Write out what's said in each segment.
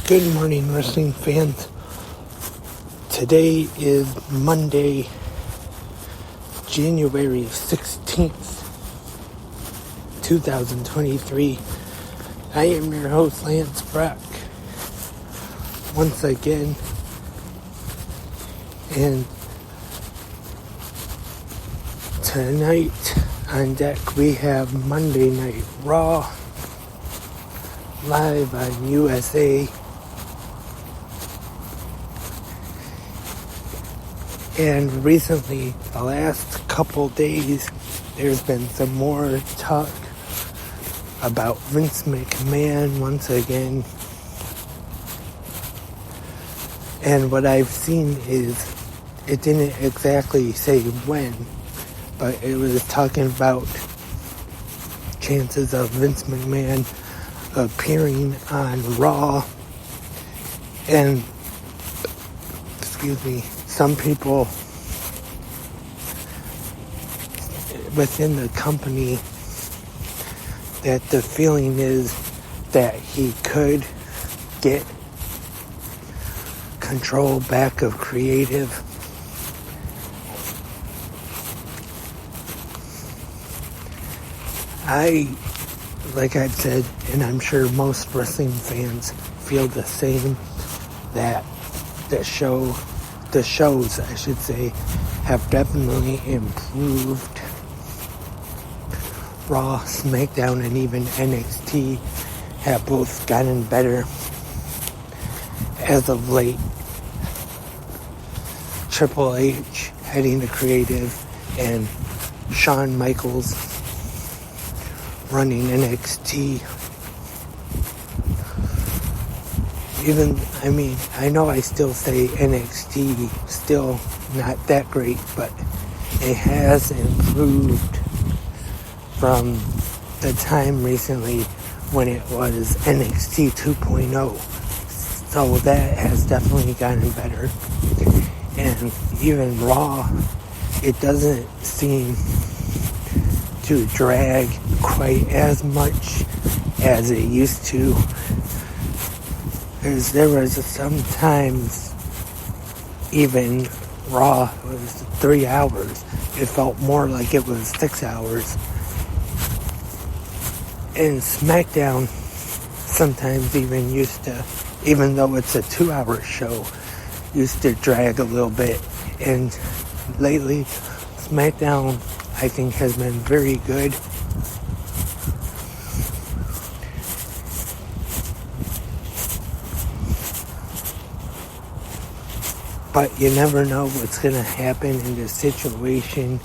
Good morning, wrestling fans. Today is Monday, January 16th, 2023. I am your host, Lance Brock, once again. And tonight on deck we have Monday Night Raw, live on USA. And recently, the last couple days, there's been some more talk about Vince McMahon once again. And what I've seen is, it didn't exactly say when, but it was talking about chances of Vince McMahon appearing on Raw. And, some people within the company, that the feeling is that he could get control back of creative. Like I've said, and I'm sure most wrestling fans feel the same, that the shows, I should say, have definitely improved. Raw, SmackDown, and even NXT have both gotten better as of late. Triple H heading to creative and Shawn Michaels running NXT. I know I still say NXT still not that great, but it has improved from the time recently when it was NXT 2.0. So that has definitely gotten better. And even Raw, it doesn't seem to drag quite as much as it used to. Because there was sometimes even Raw was 3 hours. It felt more like it was 6 hours. And SmackDown sometimes even used to, even though it's a 2-hour show, used to drag a little bit. And lately, SmackDown, I think, has been very good. But you never know what's going to happen in this situation.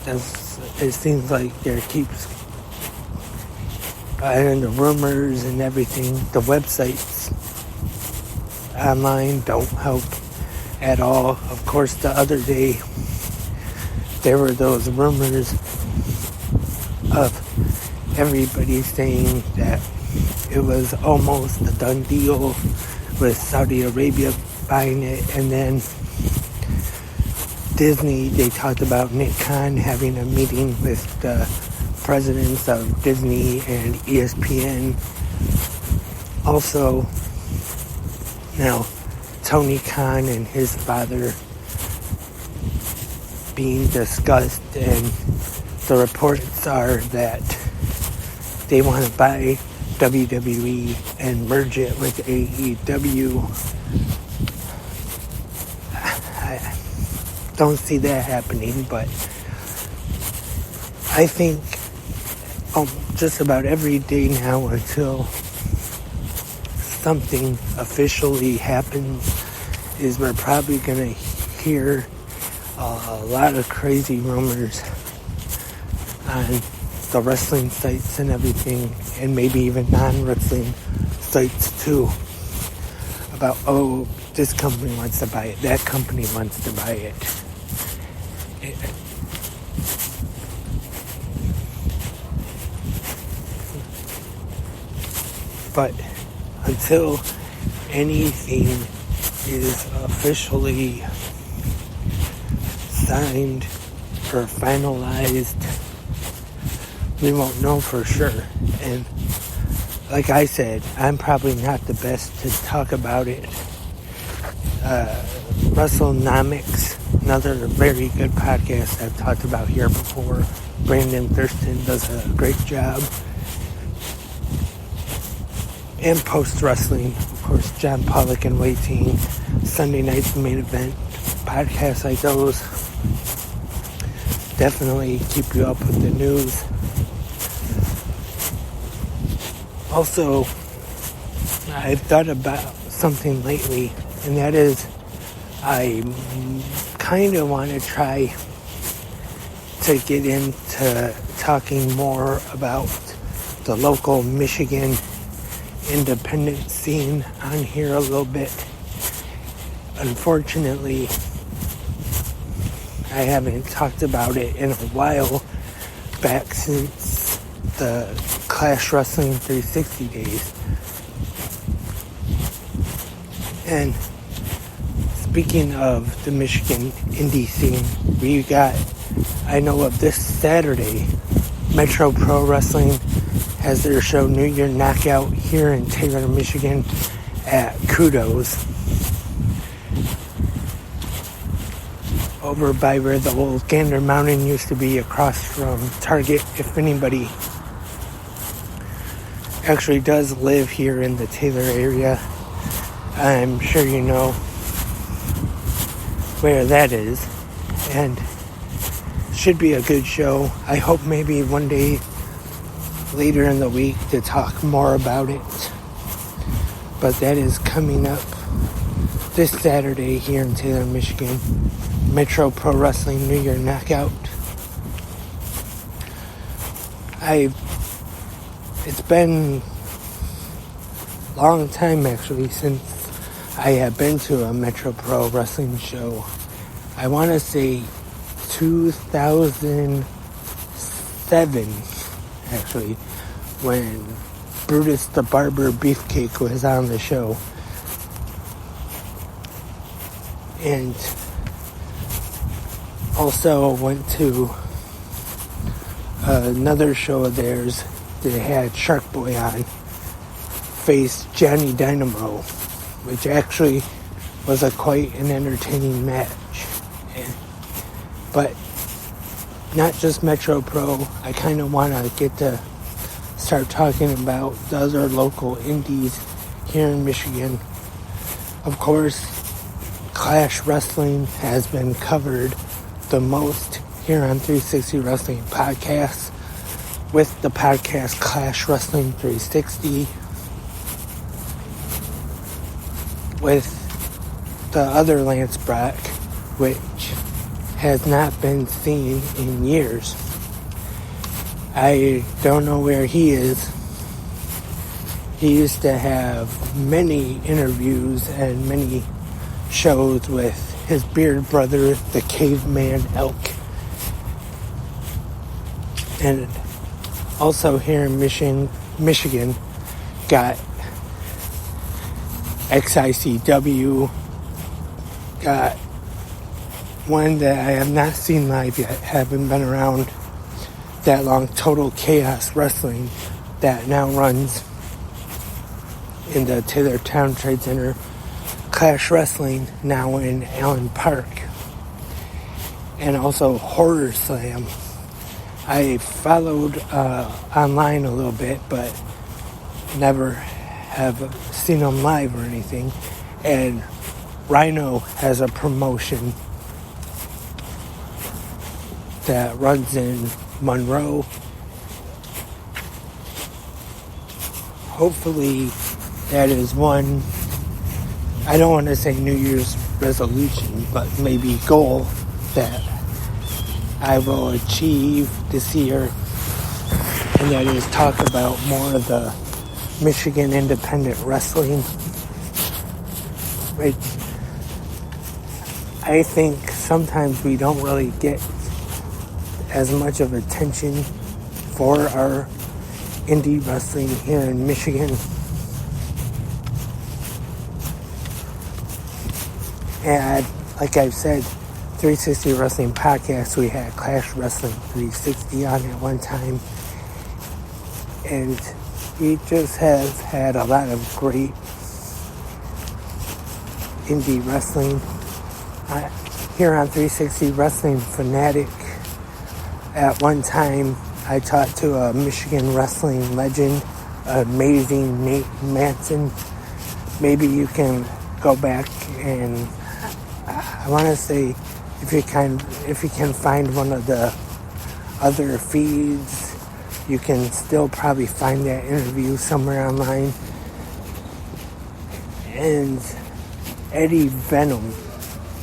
It seems like there keeps, and the rumors and everything, the websites online don't help at all. Of course, the other day, there were those rumors of everybody saying that it was almost a done deal with Saudi Arabia buying it, and then Disney, they talked about Nick Khan having a meeting with the presidents of Disney and ESPN. Also, now Tony Khan and his father being discussed, and the reports are that they want to buy WWE and merge it with AEW. Don't see that happening, but I think just about every day now, until something officially happens, is we're probably going to hear a lot of crazy rumors on the wrestling sites and everything, and maybe even non-wrestling sites too, about, this company wants to buy it, that company wants to buy it. But until anything is officially signed or finalized, we won't know for sure. And like I said, I'm probably not the best to talk about it. WrestleNomics, another very good podcast I've talked about here before. Brandon Thurston does a great job. And Post Wrestling, of course, John Pollock and Wai Ting, Sunday Night's Main Event. Podcasts like those definitely keep you up with the news. Also, I've thought about something lately, and that is I kind of want to try to get into talking more about the local Michigan independent scene on here a little bit. Unfortunately, I haven't talked about it in a while, back since the Clash Wrestling 360 days. And speaking of the Michigan indie scene, I know of this Saturday, Metro Pro Wrestling has their show New Year Knockout here in Taylor, Michigan at Kudos, over by where the old Gander Mountain used to be, across from Target. If anybody actually does live here in the Taylor area, I'm sure you know where that is, and should be a good show. I hope maybe one day later in the week to talk more about it, but that is coming up this Saturday here in Taylor, Michigan. Metro Pro Wrestling New Year Knockout. It's been a long time actually since I have been to a Metro Pro Wrestling show. I want to say 2007 actually, when Brutus the Barber Beefcake was on the show. And also went to another show of theirs that had Shark Boy on, faced Johnny Dynamo, which actually was quite an entertaining match. But not just Metro Pro, I kind of want to get to start talking about the other local indies here in Michigan. Of course, Clash Wrestling has been covered the most here on 360 Wrestling Podcasts, with the podcast Clash Wrestling 360, with the other Lance Brock, which has not been seen in years. I don't know where he is. He used to have many interviews and many shows with his beard brother, the Caveman Elk. And also here in Michigan, got XICW, got one that I have not seen live yet, haven't been around that long, Total Chaos Wrestling, that now runs in the Taylor Town Trade Center. Clash Wrestling, now in Allen Park. And also Horror Slam. I followed online a little bit, but never have seen them live or anything. And Rhino has a promotion that runs in Monroe. Hopefully that is one, I don't want to say New Year's resolution, but maybe goal that I will achieve this year, and that is talk about more of the Michigan independent wrestling, which I think sometimes we don't really get as much of attention for our indie wrestling here in Michigan. And like I've said, 360 Wrestling Podcast, we had Clash Wrestling 360 on at one time. And he just has had a lot of great indie wrestling. Here on 360 Wrestling Fanatic, at one time I talked to a Michigan wrestling legend, amazing Nate Manson. Maybe you can go back and I want to say if you can find one of the other feeds, you can still probably find that interview somewhere online. And Eddie Venom,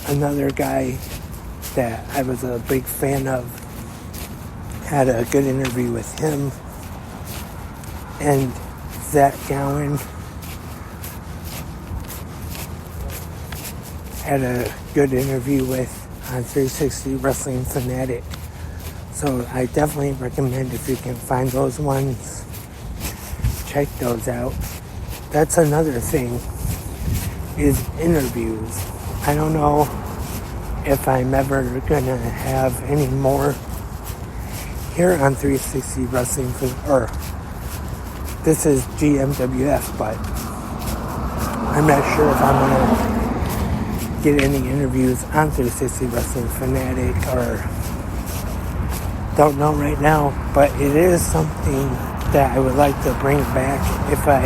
another guy that I was a big fan of, had a good interview with him. And Zach Gowen had a good interview with on 360 Wrestling Fanatic. So I definitely recommend, if you can find those ones, check those out. That's another thing, is interviews. I don't know if I'm ever going to have any more here on 360 Wrestling, or this is GMWF, but I'm not sure if I'm going to get any interviews on 360 Wrestling Fanatic, or don't know right now, but it is something that I would like to bring back if I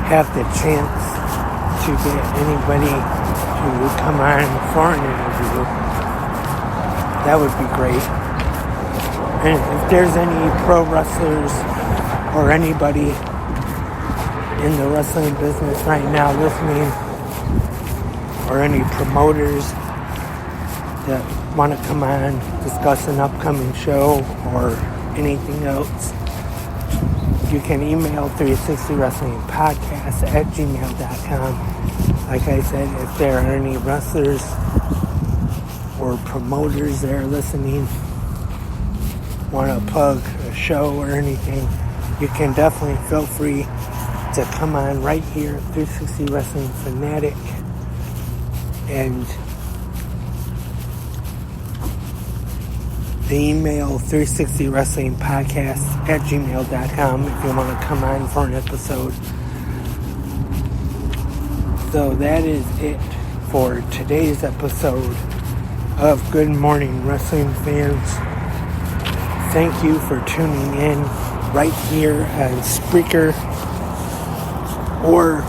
have the chance to get anybody to come on for an interview. That would be great. And if there's any pro wrestlers or anybody in the wrestling business right now listening, or any promoters that want to come on, discuss an upcoming show or anything else, you can email 360 Wrestling Podcast at gmail.com. Like I said, if there are any wrestlers or promoters that are listening, want to plug a show or anything, you can definitely feel free to come on right here at 360 Wrestling Fanatic. And the email 360 Wrestling Podcast at gmail.com if you want to come on for an episode. So that is it for today's episode of Good Morning Wrestling Fans. Thank you for tuning in right here on Spreaker or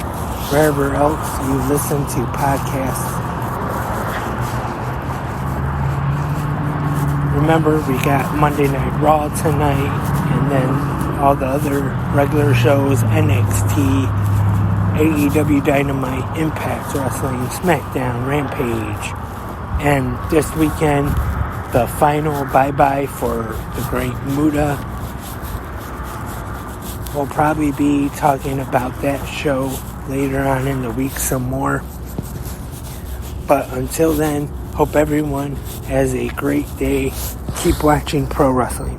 wherever else you listen to podcasts. Remember, we got Monday Night Raw tonight, and then all the other regular shows, NXT, AEW Dynamite, Impact Wrestling, SmackDown, Rampage, and this weekend, the final bye-bye for the Great Muta. We'll probably be talking about that show later on in the week some more. But until then, hope everyone has a great day. Keep watching pro wrestling.